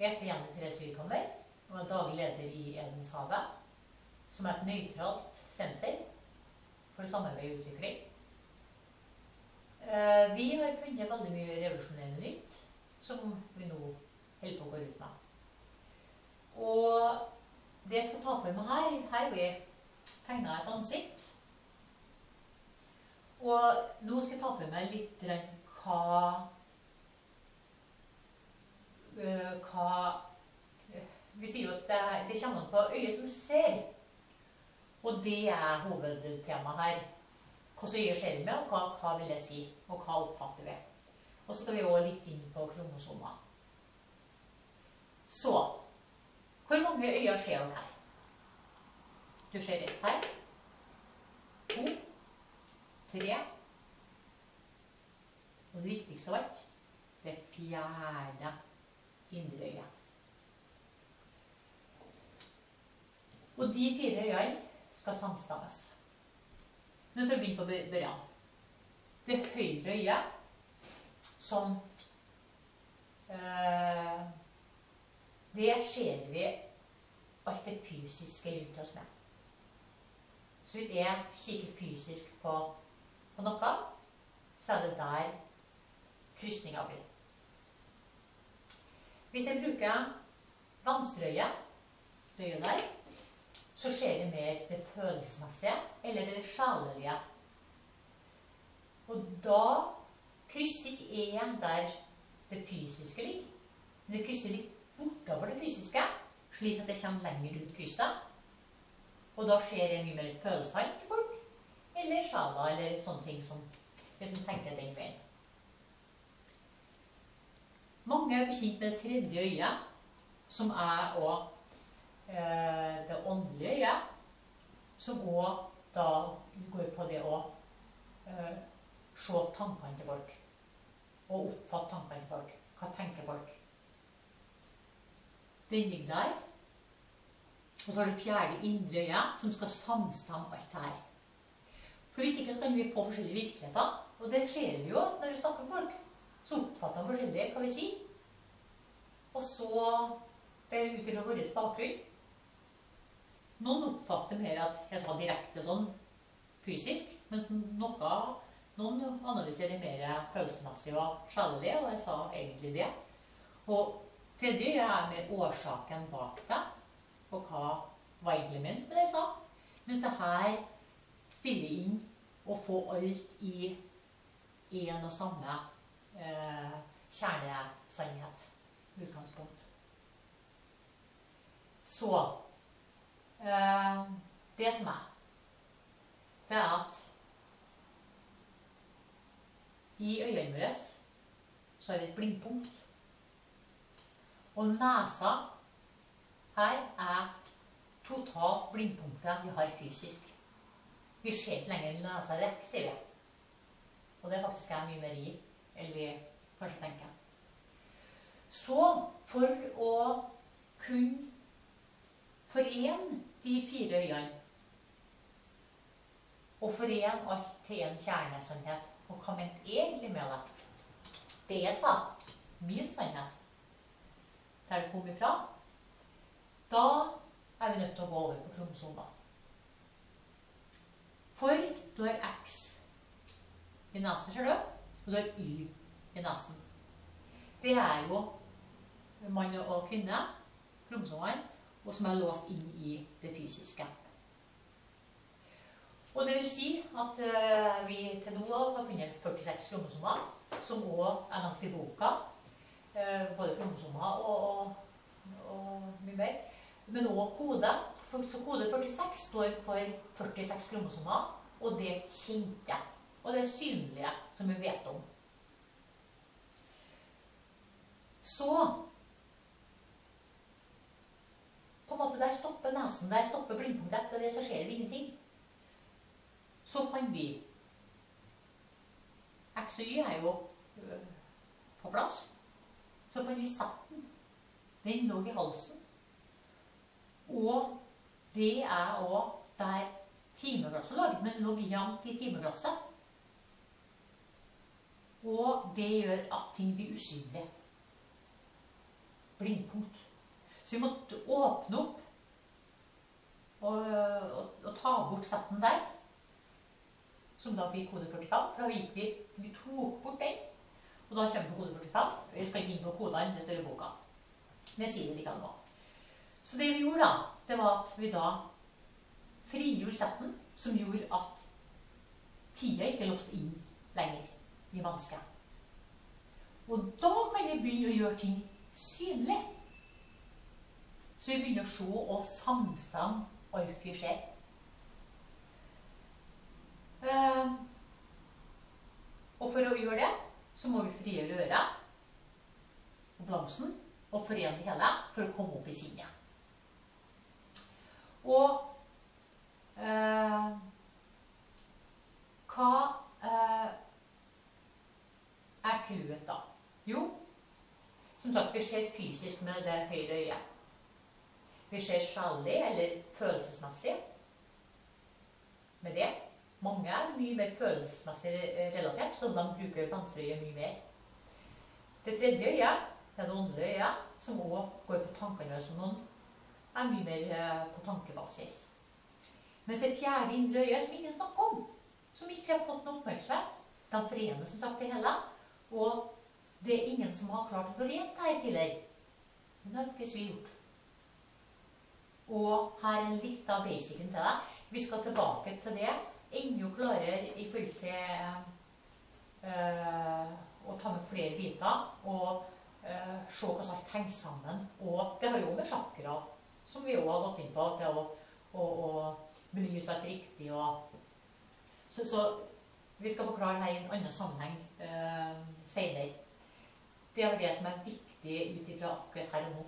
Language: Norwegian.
Jeg heter Jenny Therese Wikammer og er daglig leder i Edenshavet, som er et nøytralt senter for samarbeid og utvikling. Vi har funnet veldig mye revolusjonerende nytt som vi nå holder på å gå ut med. Og det jeg skal ta for meg her vil jeg tegne et ansikt. Og nå skal jeg ta for meg litt vi sier jo at det kommer på øyet som ser. Og det er hovedtemaet her. Hvordan øyet ser vi med, og hva vil jeg si, og hva oppfatter vi. Og så skal vi også litt inn på kromosomer. Så, hvor mange øyne ser dere her? Du ser ett her. 2, 3. Og det viktigste av alt, det fjerde indre øyet. Og de 4 øyene skal samstemmes. Men for å begynne på børjan. Det høyre øyet, som det ser vi alt det fysiske rundt oss med. Så hvis jeg kikker fysisk på noe, så er det der krysningen blir. Hvis jeg bruker venstre øye, det øyet der, så skjer det mer det følelsesmessige, eller det sjalelige. Og da krysser ikke jeg der det fysiske ligger, men det krysser litt bortover det fysiske, slik at det kommer lenger ut krysset. Og da skjer det mye mer følelser til folk, eller sjala, eller sånne ting som hvis man tenker den veien. Mange er bekjent med det tredje øyet, som er også det åndelige øyet, som også da går på det å se tankene til folk, og oppfatte tankene til folk. Hva tenker folk? Den ligger der. Og så har du fjerde indre øyet, som skal samstemme alt det her. For hvis ikke så kan vi få forskjellige virkeligheter, og det ser vi jo når vi snakker med folk. Så oppfatter de forskjellig hva vi sier. Og så, det er ut fra vår bakgrunn. Noen oppfatter mer at jeg sa direkte sånn fysisk, mens noen analyserer mer følelsesmessig og sjalelig, og jeg sa egentlig det. Og tredje er mer årsaken bak det, og hva var egentlig ment med det jeg sa. Mens det her stiller inn og får alt i en og samme kjernesannhet, utgangspunkt. Så, det som det er at i øynene våre så er det et blindpunkt. Og nesa her er totalt blindpunktet vi har fysisk. Vi ser ikke lenger nesa rekk, sier vi. Og det faktisk er mye mer i, eller vi kanskje tenker. Så for å kunne forene de 4 øyene, og forene alt til en kjernesannhet, og hva mente egentlig med det? Det jeg sa, min sannhet, der det kom ifra, da er vi nødt til å gå over på kromosomer. For du har X i nesen, ser du, og du har Y i nesen. Det er jo mann og kvinne, kromosomene, og som er låst inn i det fysiske. Og det vil si at vi til nå har funnet 46 kromosomer, som også er nevnt i boka, både kromosomer og mye mer, men også kode. Så kode 46 står for 46 kromosomer, og det kjente, og det synlige som vi vet om. Så, på en måte der stopper nesen, der stopper blindpunktet, etter det så skjer det ingenting. Så fant vi X og Y er jo på plass. Så fant vi setten. Den lå i halsen. Og det er også der timeglasset lå, men det lå jevnt i timeglasset. Og det gjør at ting blir usynlig. blindpunkt. Så vi måtte åpne opp og ta bort setten der, som da blir kode 45, for da gikk vi tok bort den, og da kommer vi på kode 45. Vi skal ikke inn på kodene, det står i boka. Men jeg sier det likevel nå. Så det vi gjorde da, det var at vi da frigjorde setten, som gjorde at tida ikke låste inn lenger i mennesket. Og da kan vi begynne å gjøre ting synlig. Så vi begynner å se og samstemme alt vi ser. Og for å gjøre det, så må vi frigjøre øret og balansen og forene det hele for å komme opp i sinnet. Og hva er clouet da? Jo, som sagt, vi ser fysisk med det høyre øyet. Vi ser sjallig eller følelsesmessig med det. Mange er mye mer følelsesmessig relatert, så de bruker venstre øye mye mer. Det tredje øyet, det er det åndelige øyet, som også går på tankene, som noen er mye mer på tankebasis. Mens det fjerde indre øyet, som ingen snakker om, som ikke har fått noe oppmerksomhet, de forener som sagt det hele, og det er ingen som har klart å forene det her tidligere. Men det har ikke vi gjort. Og her er litt av basicen til det. Vi skal tilbake til det enda klarere i forhold til å ta med flere biter og se hvordan alt henger sammen. Og det har jo med chakra, som vi også har gått inn på, til å belyse alt riktig. Så vi skal forklare det her i en annen sammenheng senere. Det er det som er viktig ut ifra akkurat her og nå.